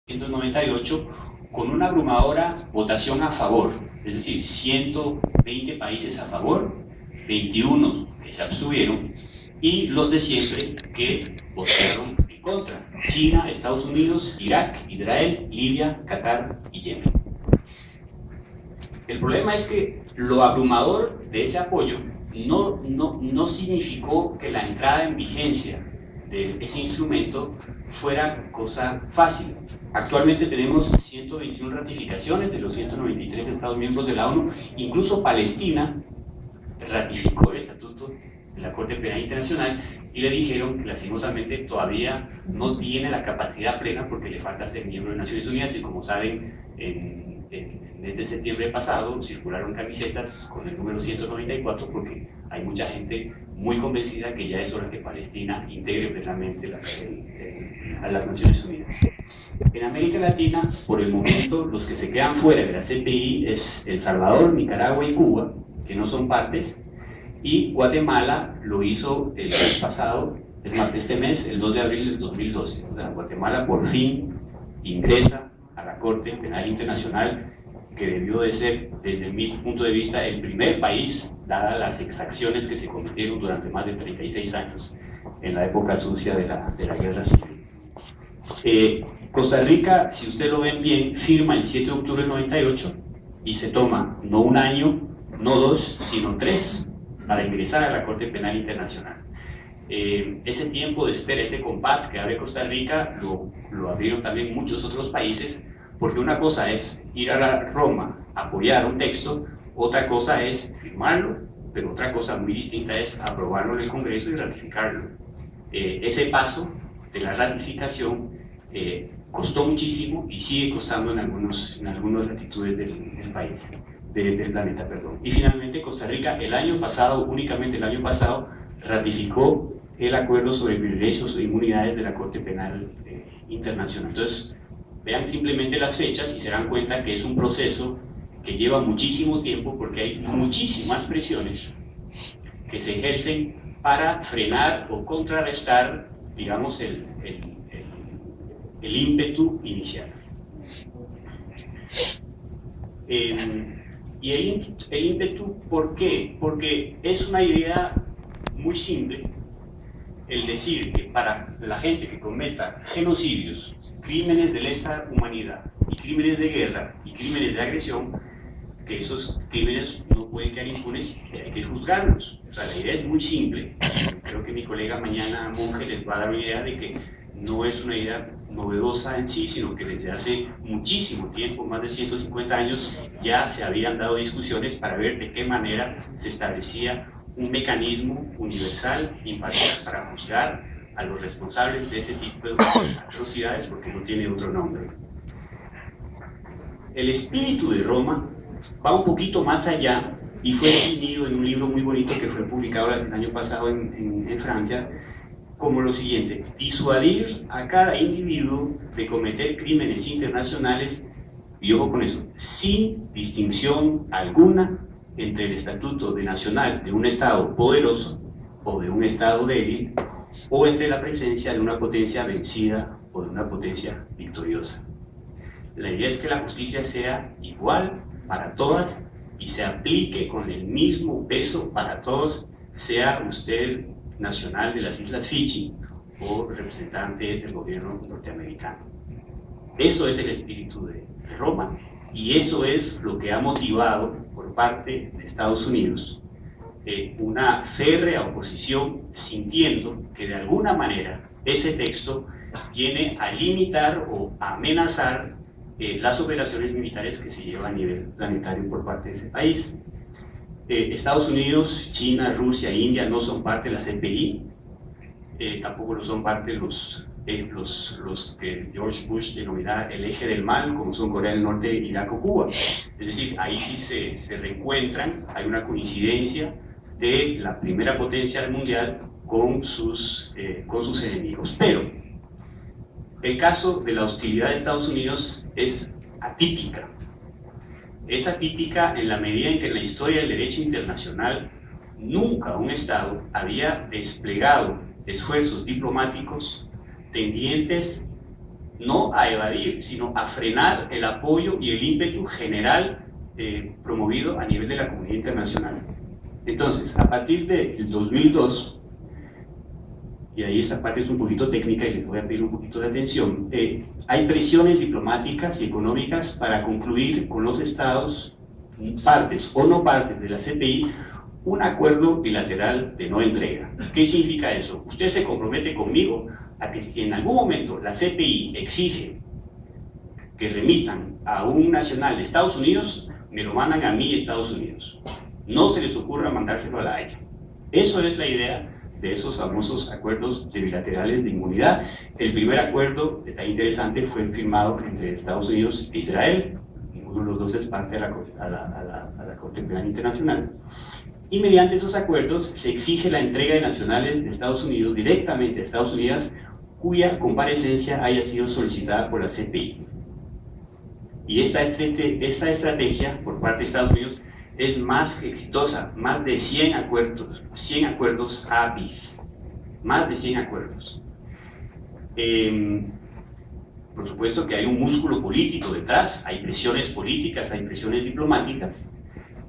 1998 con una abrumadora votación a favor, es decir, 120 países a favor, 21 que se abstuvieron y los de siempre que votaron en contra: China, Estados Unidos, Irak, Israel, Libia, Qatar y Yemen. El problema es que lo abrumador de ese apoyo no significó que la entrada en vigencia de ese instrumento fuera cosa fácil. Actualmente tenemos 121 ratificaciones de los 193 Estados miembros de la ONU. Incluso Palestina ratificó el estatuto de la Corte Penal Internacional y le dijeron que lastimosamente todavía no tiene la capacidad plena porque le falta ser miembro de Naciones Unidas, y como saben, desde septiembre pasado circularon camisetas con el número 194 porque hay mucha gente muy convencida que ya es hora que Palestina integre plenamente a las Naciones Unidas. En América Latina, por el momento, los que se quedan fuera de la CPI es El Salvador, Nicaragua y Cuba, que no son partes, y Guatemala lo hizo el mes pasado, es más, este mes, el 2 de abril del 2012. O sea, Guatemala por fin ingresa a la Corte Penal Internacional, que debió de ser, desde mi punto de vista, el primer país, dadas las exacciones que se cometieron durante más de 36 años en la época sucia de la guerra civil. Costa Rica, si ustedes lo ven bien, firma el 7 de octubre del 98 y se toma no un año, no dos, sino 3 para ingresar a la Corte Penal Internacional. Ese tiempo de espera, ese compás que abre Costa Rica, lo abrieron también muchos otros países, porque una cosa es ir a Roma a apoyar un texto, otra cosa es firmarlo, pero otra cosa muy distinta es aprobarlo en el Congreso y ratificarlo. Ese paso de la ratificación costó muchísimo y sigue costando en algunas latitudes del país, del planeta, perdón. Y finalmente Costa Rica únicamente el año pasado, ratificó el acuerdo sobre privilegios e inmunidades de la Corte Penal Internacional. Entonces, vean simplemente las fechas y se dan cuenta que es un proceso que lleva muchísimo tiempo, porque hay muchísimas presiones que se ejercen para frenar o contrarrestar, digamos, el ímpetu inicial. Y el ímpetu, ¿por qué? Porque es una idea muy simple el decir que para la gente que cometa genocidios, crímenes de lesa humanidad y crímenes de guerra y crímenes de agresión, que esos crímenes no pueden quedar impunes y hay que juzgarlos. O sea, la idea es muy simple. Creo que mi colega mañana Monge les va a dar una idea de que no es una idea novedosa en sí, sino que desde hace muchísimo tiempo, más de 150 años, ya se habían dado discusiones para ver de qué manera se establecía un mecanismo universal, imparcial, para juzgar a los responsables de ese tipo de atrocidades, porque no tiene otro nombre. El espíritu de Roma va un poquito más allá y fue definido en un libro muy bonito que fue publicado el año pasado en Francia, como lo siguiente: disuadir a cada individuo de cometer crímenes internacionales, y ojo con eso, sin distinción alguna entre el estatuto de nacional de un Estado poderoso o de un Estado débil, o entre la presencia de una potencia vencida o de una potencia victoriosa. La idea es que la justicia sea igual para todas y se aplique con el mismo peso para todos, sea usted nacional de las Islas Fiji o representante del gobierno norteamericano. Eso es el espíritu de Roma, y eso es lo que ha motivado por parte de Estados Unidos una férrea oposición, sintiendo que de alguna manera ese texto viene a limitar o a amenazar las operaciones militares que se llevan a nivel planetario por parte de ese país. Estados Unidos, China, Rusia e India no son parte de la CPI, tampoco lo son parte de los que George Bush denominaba el eje del mal, como son Corea del Norte, Irak o Cuba. Es decir, ahí sí se reencuentran, hay una coincidencia de la primera potencia mundial con sus enemigos. Pero el caso de la hostilidad de Estados Unidos es atípica. Es atípica en la medida en que en la historia del derecho internacional nunca un Estado había desplegado esfuerzos diplomáticos tendientes no a evadir, sino a frenar el apoyo y el ímpetu general promovido a nivel de la comunidad internacional. Entonces, a partir del 2002, y ahí esta parte es un poquito técnica y les voy a pedir un poquito de atención, hay presiones diplomáticas y económicas para concluir con los estados, partes o no partes de la CPI, un acuerdo bilateral de no entrega. ¿Qué significa eso? Usted se compromete conmigo a que si en algún momento la CPI exige que remitan a un nacional de Estados Unidos, me lo mandan a mí, Estados Unidos. No se les ocurra mandárselo a la Haya. Eso es la idea de esos famosos acuerdos de bilaterales de inmunidad. El primer acuerdo, tan interesante, fue firmado entre Estados Unidos e Israel. Ninguno de los dos es parte a la Corte Penal Internacional. Y mediante esos acuerdos se exige la entrega de nacionales de Estados Unidos directamente a Estados Unidos cuya comparecencia haya sido solicitada por la CPI. Y esta estrategia por parte de Estados Unidos es más exitosa, más de 100 acuerdos APIs, más de 100 acuerdos. Por supuesto que hay un músculo político detrás, hay presiones políticas, hay presiones diplomáticas.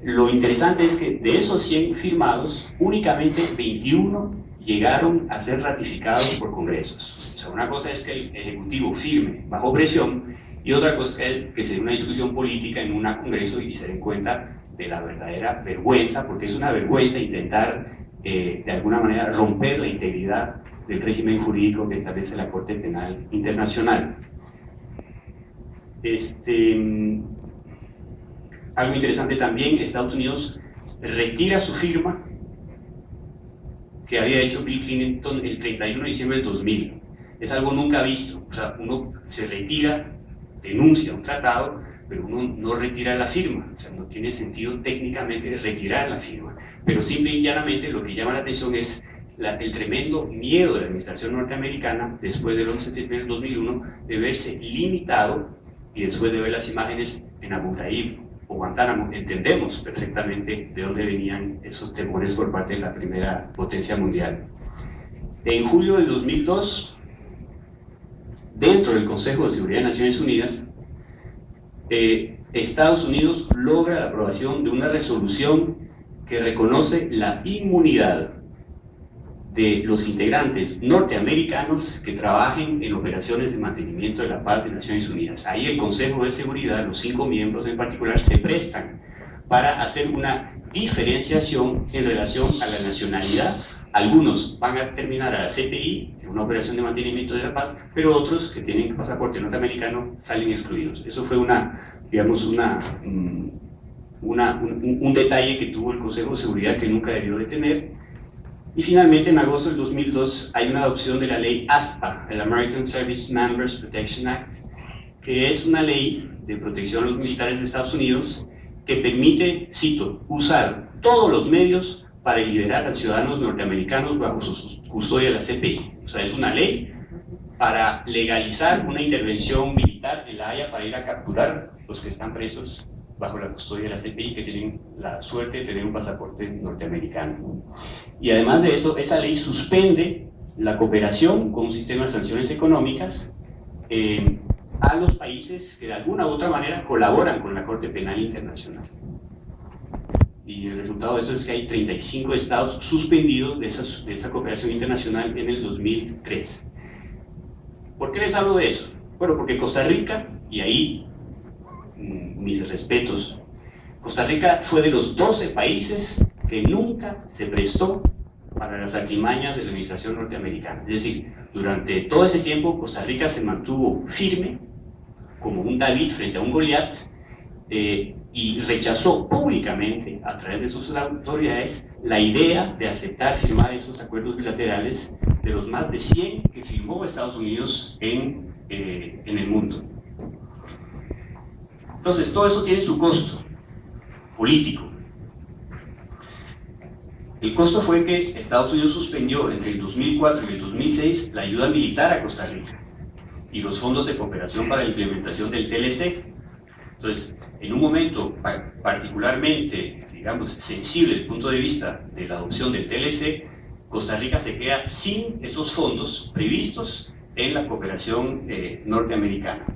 Lo interesante es que de esos 100 firmados, únicamente 21 llegaron a ser ratificados por congresos. O sea, una cosa es que el Ejecutivo firme bajo presión y otra cosa es que se dé una discusión política en un congreso y se den cuenta de la verdadera vergüenza, porque es una vergüenza intentar de alguna manera romper la integridad del régimen jurídico que establece la Corte Penal Internacional. Algo interesante también, Estados Unidos retira su firma que había hecho Bill Clinton el 31 de diciembre del 2000. Es algo nunca visto. O sea, uno se retira, denuncia un tratado, pero uno no retira la firma. O sea, no tiene sentido técnicamente retirar la firma. Pero simple y llanamente lo que llama la atención es el tremendo miedo de la administración norteamericana, después del 11 de septiembre del 2001, de verse limitado, y después de ver las imágenes en Abu Ghraib o Guantánamo, entendemos perfectamente de dónde venían esos temores por parte de la primera potencia mundial. En julio del 2002, dentro del Consejo de Seguridad de Naciones Unidas, Estados Unidos logra la aprobación de una resolución que reconoce la inmunidad de los integrantes norteamericanos que trabajen en operaciones de mantenimiento de la paz de Naciones Unidas. Ahí el Consejo de Seguridad, los 5 miembros en particular, se prestan para hacer una diferenciación en relación a la nacionalidad. Algunos van a terminar a la CPI, en una operación de mantenimiento de la paz, pero otros que tienen pasaporte norteamericano salen excluidos. Eso fue un detalle que tuvo el Consejo de Seguridad que nunca debió de tener. Y finalmente, en agosto del 2002, hay una adopción de la ley ASPA, el American Service Members Protection Act, que es una ley de protección a los militares de Estados Unidos que permite, cito, usar todos los medios para liberar a ciudadanos norteamericanos bajo su custodia de la CPI. O sea, es una ley para legalizar una intervención militar en la Haya para ir a capturar los que están presos bajo la custodia de la CPI, que tienen la suerte de tener un pasaporte norteamericano. Y además de eso, esa ley suspende la cooperación con un sistema de sanciones económicas a los países que de alguna u otra manera colaboran con la Corte Penal Internacional. Y el resultado de eso es que hay 35 estados suspendidos de esa cooperación internacional en el 2003. ¿Por qué les hablo de eso? Bueno, porque Costa Rica, y ahí mis respetos, Costa Rica fue de los 12 países que nunca se prestó para las artimañas de la administración norteamericana. Es decir, durante todo ese tiempo Costa Rica se mantuvo firme, como un David frente a un Goliat, y rechazó públicamente, a través de sus autoridades, la idea de aceptar firmar esos acuerdos bilaterales de los más de 100 que firmó Estados Unidos en el mundo. Entonces, todo eso tiene su costo político. El costo fue que Estados Unidos suspendió entre el 2004 y el 2006 la ayuda militar a Costa Rica y los fondos de cooperación para la implementación del TLC. Entonces, en un momento particularmente, digamos, sensible desde el punto de vista de la adopción del TLC, Costa Rica se queda sin esos fondos previstos en la cooperación norteamericana.